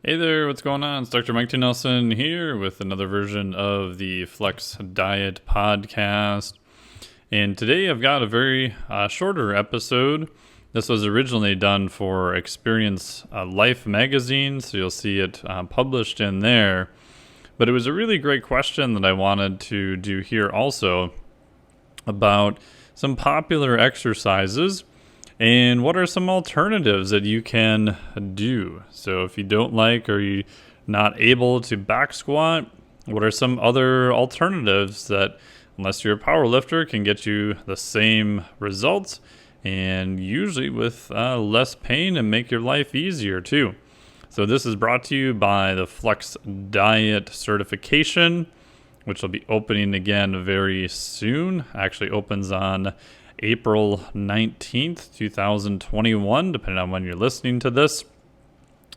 Hey there, what's going on? It's Dr. Mike T. Nelson here with another version of the Flex Diet podcast. And today I've got a very shorter episode. This was originally done for Experience Life magazine, so you'll see it published in there. But it was a really great question that I wanted to do here also about some popular exercises and what are some alternatives that you can do? So if you don't like or you're not able to back squat, what are some other alternatives that, unless you're a power lifter, can get you the same results and usually with less pain and make your life easier too. So this is brought to you by the Flex Diet certification, which will be opening again very soon. Actually opens on April 19th, 2021, depending on when you're listening to this.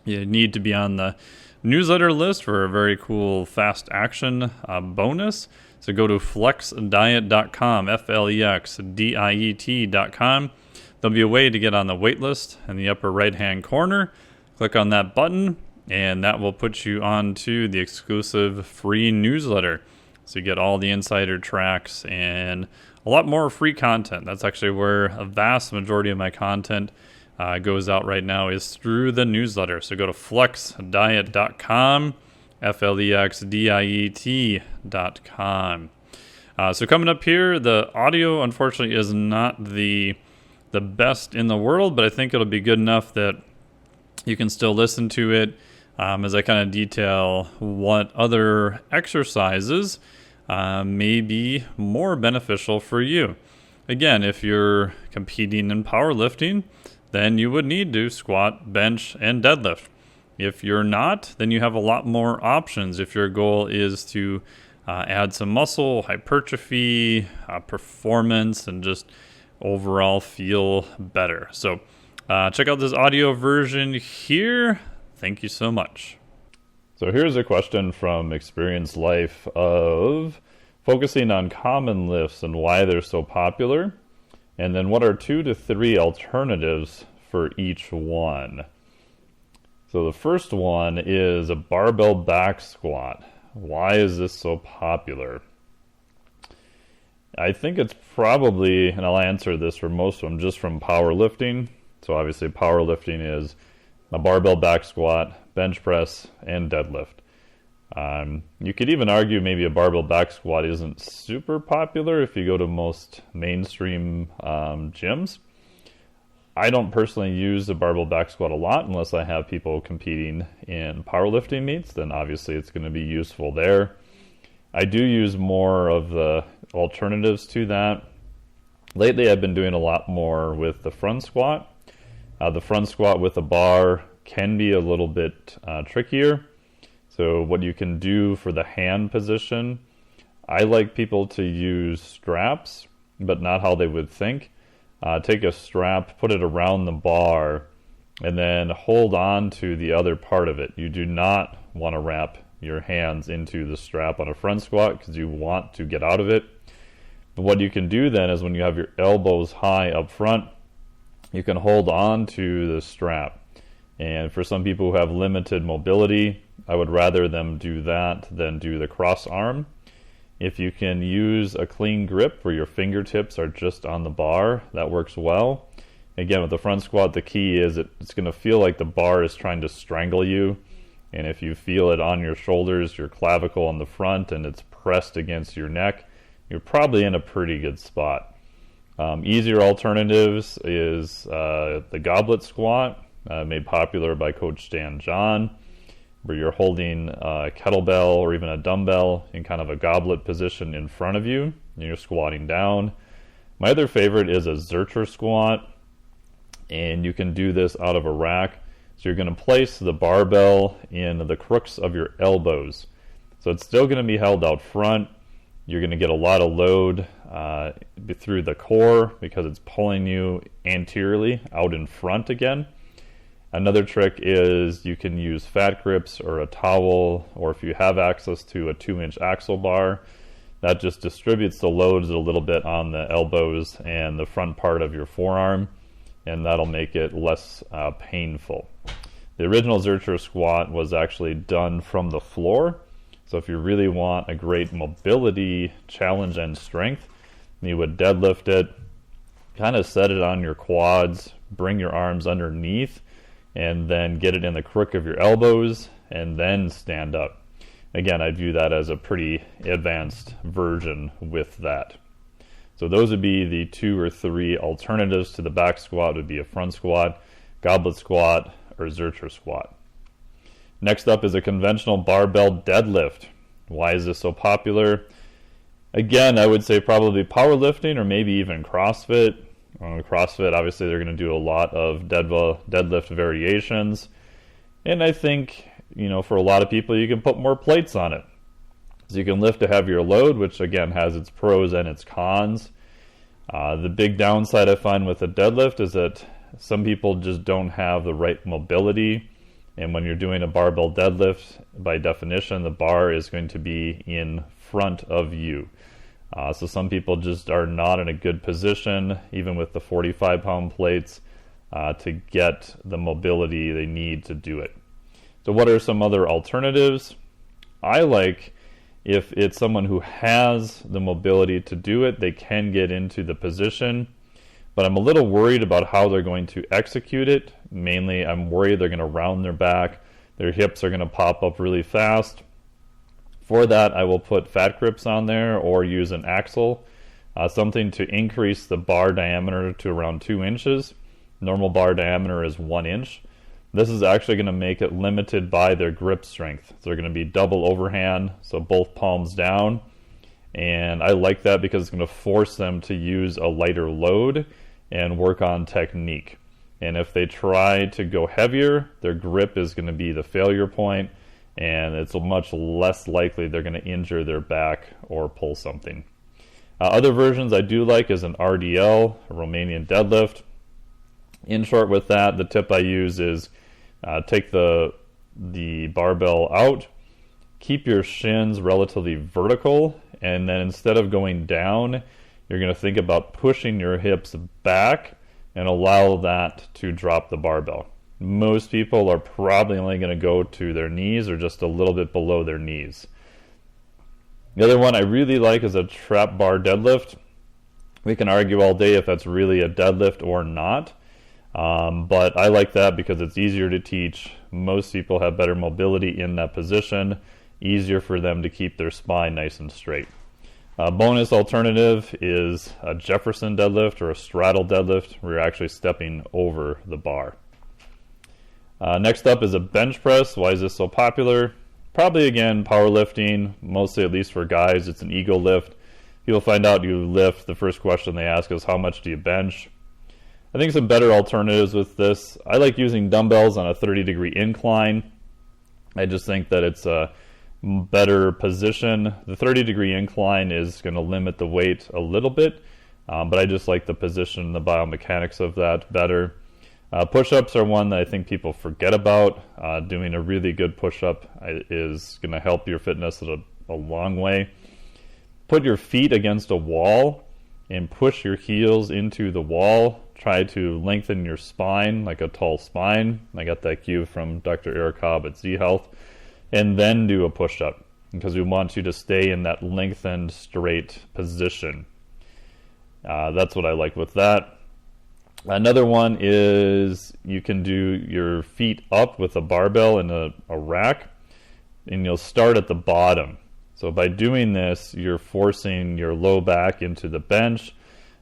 You need to be on the newsletter list for a very cool fast action bonus. So go to flexdiet.com, FLEXDIET.com. There'll be a way to get on the wait list in the upper right-hand corner. Click on that button, and that will put you onto the exclusive free newsletter. So you get all the insider tracks and a lot more free content. That's actually where a vast majority of my content goes out right now, is through the newsletter. So go to flexdiet.com, FLEXDIET.com. So coming up here, the audio unfortunately is not the best in the world, but I think it'll be good enough that you can still listen to it as I kind of detail what other exercises may be more beneficial for you. Again, if you're competing in powerlifting, then you would need to squat, bench, and deadlift. If you're not, then you have a lot more options if your goal is to add some muscle, hypertrophy, performance, and just overall feel better. So check out this audio version here. Thank you so much. So here's a question from Experience Life of focusing on common lifts and why they're so popular, and then what are 2 to 3 alternatives for each one. So the first one is a barbell back squat. Why is this so popular? I think it's probably, and I'll answer this for most of them, just from powerlifting. So obviously powerlifting is a barbell back squat, bench press, and deadlift. You could even argue maybe a barbell back squat isn't super popular if you go to most mainstream gyms. I don't personally use the barbell back squat a lot unless I have people competing in powerlifting meets. Then obviously it's going to be useful there. I do use more of the alternatives to that. Lately I've been doing a lot more with the front squat. The front squat with a bar can be a little bit trickier. So what you can do for the hand position, I like people to use straps, but not how they would think. Take a strap, put it around the bar, and then hold on to the other part of it. You do not want to wrap your hands into the strap on a front squat because you want to get out of it. But what you can do then is when you have your elbows high up front, you can hold on to the strap. And for some people who have limited mobility, I would rather them do that than do the cross arm. If you can use a clean grip where your fingertips are just on the bar, that works well. Again, with the front squat, the key is it's going to feel like the bar is trying to strangle you. And if you feel it on your shoulders, your clavicle on the front, and it's pressed against your neck, you're probably in a pretty good spot. Easier alternatives is the goblet squat, made popular by Coach Stan John, where you're holding a kettlebell or even a dumbbell in kind of a goblet position in front of you, and you're squatting down. My other favorite is a Zercher squat, and you can do this out of a rack. So you're going to place the barbell in the crooks of your elbows. So it's still going to be held out front. You're going to get a lot of load through the core because it's pulling you anteriorly out in front again. Another trick is you can use fat grips or a towel, or if you have access to a 2-inch axle bar, that just distributes the loads a little bit on the elbows and the front part of your forearm, and that'll make it less painful. The original Zercher squat was actually done from the floor. So if you really want a great mobility challenge and strength, you would deadlift it, kind of set it on your quads, bring your arms underneath, and then get it in the crook of your elbows, and then stand up. Again, I view that as a pretty advanced version with that. So those would be the 2 or 3 alternatives to the back squat. Would be a front squat, goblet squat, or Zercher squat. Next up is a conventional barbell deadlift. Why is this so popular? Again, I would say probably powerlifting or maybe even CrossFit. CrossFit, obviously, they're going to do a lot of deadlift variations. And I think, for a lot of people, you can put more plates on it. So you can lift a heavier load, which again has its pros and its cons. The big downside I find with a deadlift is that some people just don't have the right mobility. And when you're doing a barbell deadlift, by definition, the bar is going to be in front of you. So some people just are not in a good position, even with the 45-pound plates, to get the mobility they need to do it. So what are some other alternatives? I like, if it's someone who has the mobility to do it, they can get into the position. But I'm a little worried about how they're going to execute it. Mainly, I'm worried they're going to round their back. Their hips are going to pop up really fast. For that, I will put fat grips on there or use an axle, something to increase the bar diameter to around 2 inches. Normal bar diameter is 1 inch. This is actually going to make it limited by their grip strength. So they're going to be double overhand, so both palms down. And I like that because it's going to force them to use a lighter load and work on technique. And if they try to go heavier, their grip is going to be the failure point, and it's much less likely they're going to injure their back or pull something. Other versions I do like is an RDL, a Romanian deadlift. In short with that, the tip I use is take the barbell out, keep your shins relatively vertical, and then instead of going down, you're going to think about pushing your hips back and allow that to drop the barbell. Most people are probably only going to go to their knees or just a little bit below their knees. The other one I really like is a trap bar deadlift. We can argue all day if that's really a deadlift or not, but I like that because it's easier to teach. Most people have better mobility in that position, easier for them to keep their spine nice and straight. Bonus alternative is a Jefferson deadlift or a straddle deadlift, where you're actually stepping over the bar. Next up is a bench press. Why is this so popular? Probably, again, powerlifting, mostly, at least for guys, it's an ego lift. People find out you lift, the first question they ask is, how much do you bench? I think some better alternatives with this. I like using dumbbells on a 30-degree incline. I just think that it's a better position. The 30-degree incline is going to limit the weight a little bit, but I just like the position, the biomechanics of that better. Push-ups are one that I think people forget about. Doing a really good push-up is going to help your fitness a long way. Put your feet against a wall and push your heels into the wall. Try to lengthen your spine like a tall spine. I got that cue from Dr. Eric Hobb at Z Health. And then do a push-up, because we want you to stay in that lengthened, straight position. That's what I like with that. Another one is you can do your feet up with a barbell in a rack, and you'll start at the bottom. So by doing this, you're forcing your low back into the bench.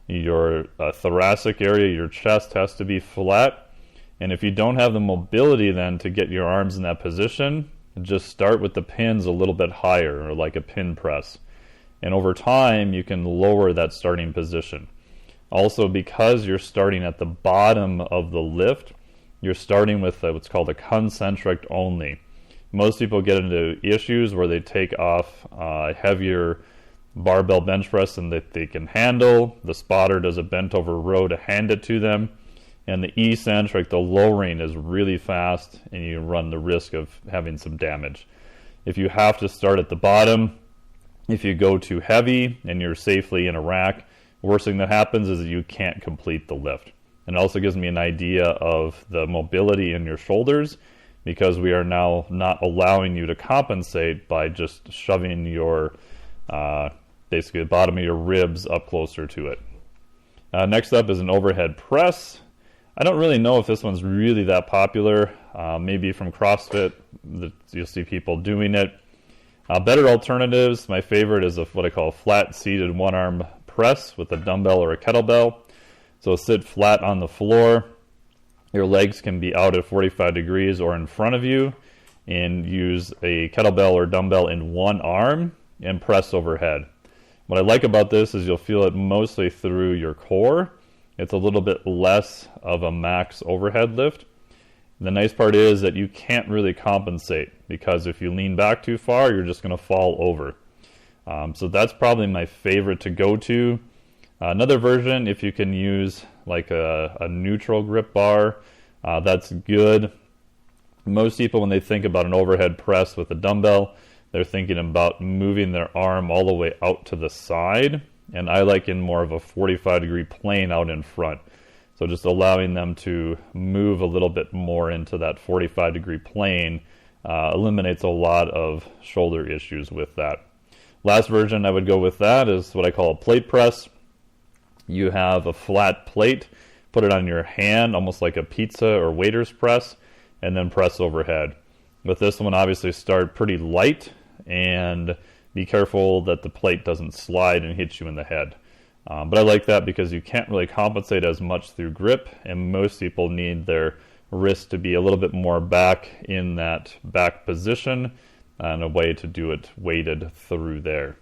Your thoracic area, your chest has to be flat. And if you don't have the mobility then to get your arms in that position, just start with the pins a little bit higher, or like a pin press. And over time, you can lower that starting position. Also, because you're starting at the bottom of the lift, you're starting with what's called a concentric only. Most people get into issues where they take off a heavier barbell bench press than that they can handle. The spotter does a bent over row to hand it to them. And the eccentric, the lowering, is really fast, and you run the risk of having some damage. If you have to start at the bottom, if you go too heavy and you're safely in a rack, worst thing that happens is that you can't complete the lift. And it also gives me an idea of the mobility in your shoulders because we are now not allowing you to compensate by just shoving your basically the bottom of your ribs up closer to it. Next up is an overhead press. I don't really know if this one's really that popular. Maybe from CrossFit, you'll see people doing it. Better alternatives, my favorite is what I call a flat-seated one-arm press with a dumbbell or a kettlebell. So sit flat on the floor. Your legs can be out at 45 degrees or in front of you, and use a kettlebell or dumbbell in one arm and press overhead. What I like about this is you'll feel it mostly through your core. It's a little bit less of a max overhead lift. The nice part is that you can't really compensate, because if you lean back too far, you're just going to fall over. So that's probably my favorite to go to. Another version, if you can use like a neutral grip bar, that's good. Most people, when they think about an overhead press with a dumbbell, they're thinking about moving their arm all the way out to the side. And I like in more of a 45-degree plane out in front. So just allowing them to move a little bit more into that 45-degree plane eliminates a lot of shoulder issues with that. Last version I would go with that is what I call a plate press. You have a flat plate, put it on your hand, almost like a pizza or waiter's press, and then press overhead. With this one, obviously start pretty light and be careful that the plate doesn't slide and hit you in the head. But I like that because you can't really compensate as much through grip, and most people need their wrist to be a little bit more back in that back position, and a way to do it weighted through there.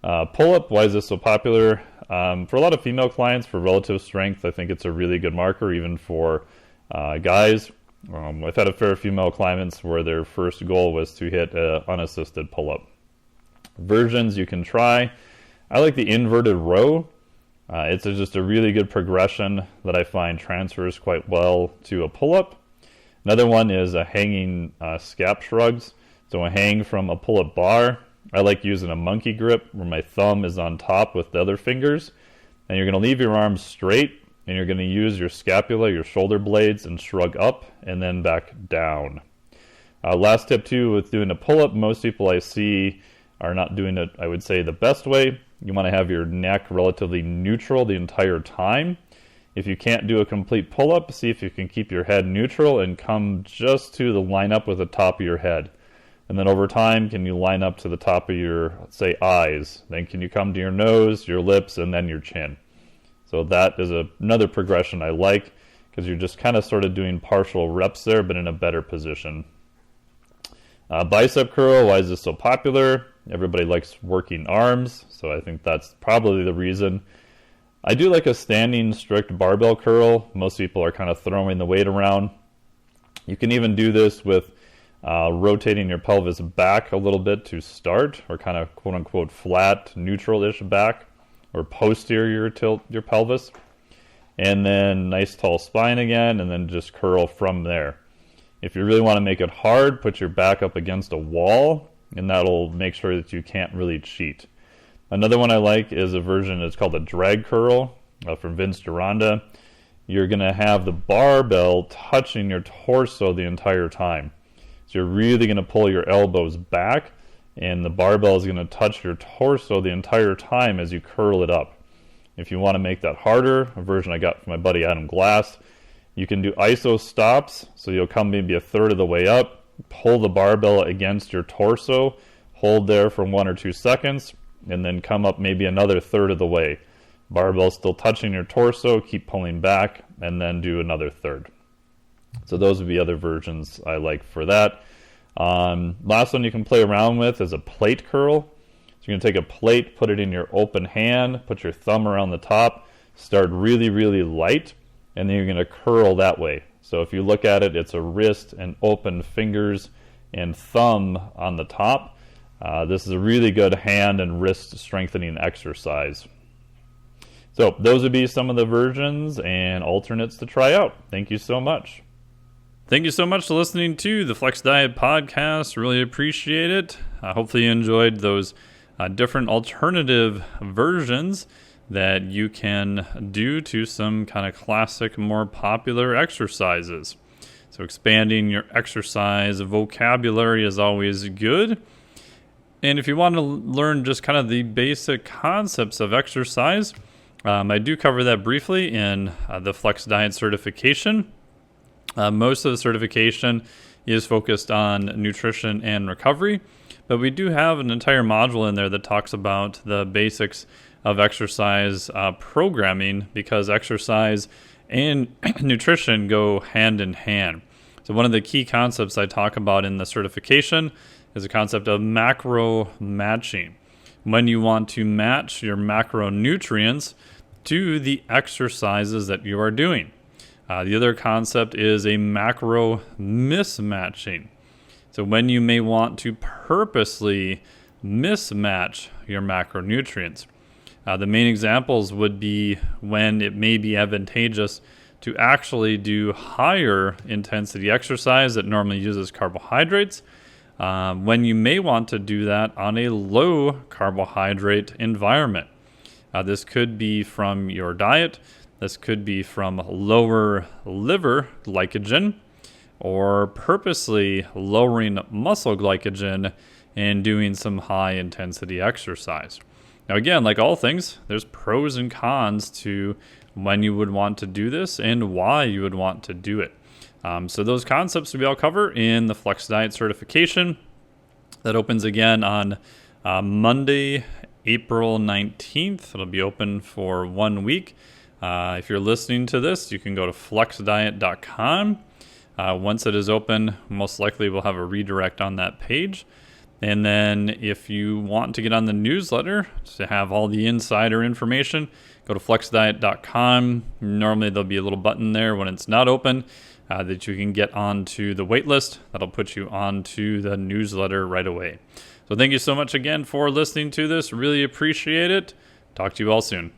Pull-up, why is this so popular? For a lot of female clients, for relative strength, I think it's a really good marker, even for guys. I've had a fair few male clients where their first goal was to hit an unassisted pull-up. Versions you can try. I like the inverted row. It's just a really good progression that I find transfers quite well to a pull-up. Another one is a hanging scap shrugs. So a hang from a pull-up bar. I like using a monkey grip where my thumb is on top with the other fingers. And you're going to leave your arms straight, and you're going to use your scapula, your shoulder blades, and shrug up and then back down. Last tip too, with doing a pull-up, most people I see are not doing it, I would say, the best way. You want to have your neck relatively neutral the entire time. If you can't do a complete pull-up, see if you can keep your head neutral and come just to the line up with the top of your head. And then over time, can you line up to the top of your, let's say, eyes? Then can you come to your nose, your lips, and then your chin? So that is another progression I like, because you're just kind of sort of doing partial reps there, but in a better position. Bicep curl, why is this so popular? Everybody likes working arms, so I think that's probably the reason. I do like a standing strict barbell curl. Most people are kind of throwing the weight around. You can even do this with rotating your pelvis back a little bit to start, or kind of quote-unquote flat, neutral-ish back, or posterior tilt your pelvis. And then nice tall spine again, and then just curl from there. If you really want to make it hard, put your back up against a wall, and that'll make sure that you can't really cheat. Another one I like is a version that's called a drag curl from Vince Gironda. You're going to have the barbell touching your torso the entire time. So you're really going to pull your elbows back, and the barbell is going to touch your torso the entire time as you curl it up. If you want to make that harder, a version I got from my buddy Adam Glass, you can do iso stops, so you'll come maybe a third of the way up, pull the barbell against your torso, hold there for 1 or 2 seconds, and then come up maybe another third of the way. Barbell still touching your torso, keep pulling back, and then do another third. So those would be other versions I like for that. Last one you can play around with is a plate curl. So you're going to take a plate, put it in your open hand, put your thumb around the top, start really, really light, and then you're going to curl that way. So if you look at it, it's a wrist and open fingers and thumb on the top. This is a really good hand and wrist strengthening exercise. So those would be some of the versions and alternates to try out. Thank you so much. Thank you so much for listening to the Flex Diet Podcast. Really appreciate it. Hopefully you enjoyed those different alternative versions that you can do to some kind of classic, more popular exercises. So expanding your exercise vocabulary is always good. And if you want to learn just kind of the basic concepts of exercise, I do cover that briefly in the Flex Diet certification. Most of the certification is focused on nutrition and recovery, but we do have an entire module in there that talks about the basics of exercise programming, because exercise and nutrition go hand in hand. So one of the key concepts I talk about in the certification is the concept of macro matching. When you want to match your macronutrients to the exercises that you are doing. The other concept is a macro mismatching. So when you may want to purposely mismatch your macronutrients. The main examples would be when it may be advantageous to actually do higher intensity exercise that normally uses carbohydrates, when you may want to do that on a low carbohydrate environment. This could be from your diet. This could be from lower liver glycogen, or purposely lowering muscle glycogen and doing some high intensity exercise. Now again, like all things, there's pros and cons to when you would want to do this and why you would want to do it. So those concepts we all cover in the Flex Diet certification that opens again on Monday, April 19th. It'll be open for 1 week. If you're listening to this, you can go to flexdiet.com. Once it is open, most likely we'll have a redirect on that page. And then if you want to get on the newsletter to have all the insider information, go to flexdiet.com. Normally there'll be a little button there when it's not open that you can get onto the wait list. That'll put you onto the newsletter right away. So thank you so much again for listening to this. Really appreciate it. Talk to you all soon.